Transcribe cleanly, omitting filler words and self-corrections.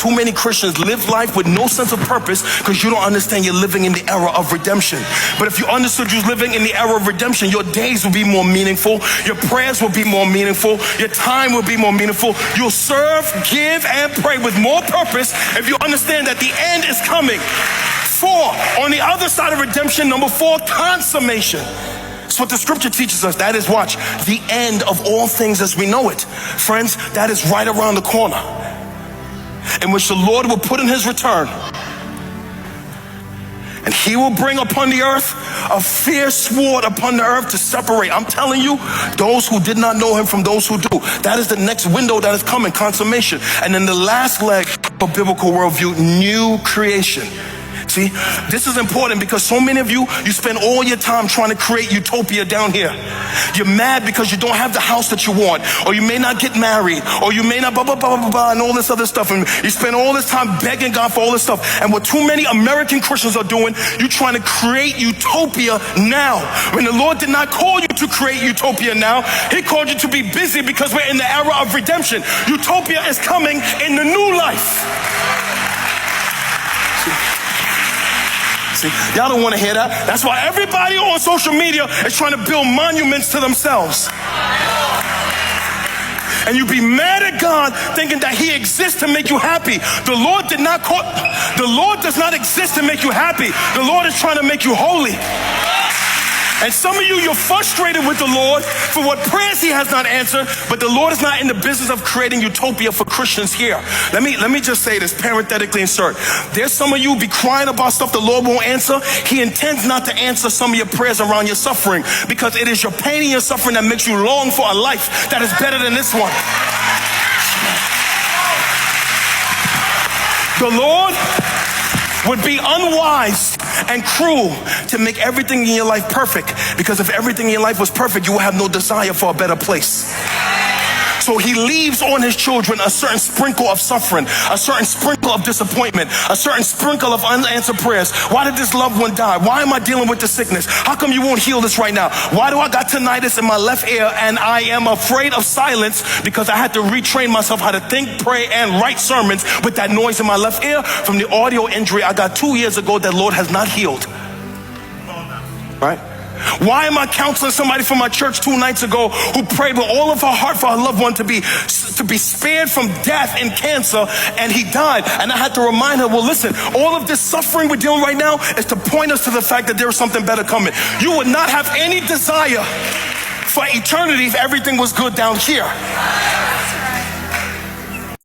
too many Christians live life with no sense of purpose because you don't understand you're living in the era of redemption. But if you understood you're living in the era of redemption, your days will be more meaningful, your prayers will be more meaningful, your time will be more meaningful. You'll serve, give, and pray with more purpose if you understand that the end is coming. 4, on the other side of redemption, number 4, consummation. That's what the scripture teaches us. That is, watch, the end of all things as we know it. Friends, that is right around the corner, in which the Lord will put in his return. And he will bring upon the earth a fierce sword upon the earth to separate. I'm telling you, those who did not know him from those who do. That is the next window that is coming, consummation. And then the last leg of biblical worldview, new creation. See, this is important because so many of you spend all your time trying to create utopia down here. You're mad because you don't have the house that you want, or you may not get married, or you may not blah, blah, blah, blah, blah, and all this other stuff. And you spend all this time begging God for all this stuff. And what too many American Christians are doing, you're trying to create utopia now. When the Lord did not call you to create utopia now, he called you to be busy because we're in the era of redemption. Utopia is coming in the new life. See, y'all don't want to hear that. That's why everybody on social media is trying to build monuments to themselves. And you be mad at God thinking that he exists to make you happy. The Lord does not exist to make you happy. The Lord is trying to make you holy. And some of you, you're frustrated with the Lord for what prayers he has not answered, but the Lord is not in the business of creating utopia for Christians here. Let me just say this, parenthetically insert. There's some of you be crying about stuff the Lord won't answer. He intends not to answer some of your prayers around your suffering, because it is your pain and your suffering that makes you long for a life that is better than this one. The Lord would be unwise and cruel to make everything in your life perfect, because if everything in your life was perfect, you will have no desire for a better place. So he leaves on his children a certain sprinkle of suffering, a certain sprinkle of disappointment, a certain sprinkle of unanswered prayers. Why did this loved one die? Why am I dealing with the sickness? How come you won't heal this right now? Why do I got tinnitus in my left ear and I am afraid of silence? Because I had to retrain myself how to think, pray, and write sermons with that noise in my left ear from the audio injury I got 2 years ago that Lord has not healed. Right? Why am I counseling somebody from my church 2 nights ago who prayed with all of her heart for her loved one to be spared from death and cancer, and he died? And I had to remind her, well, listen, all of this suffering we're dealing right now is to point us to the fact that there is something better coming. You would not have any desire for eternity if everything was good down here.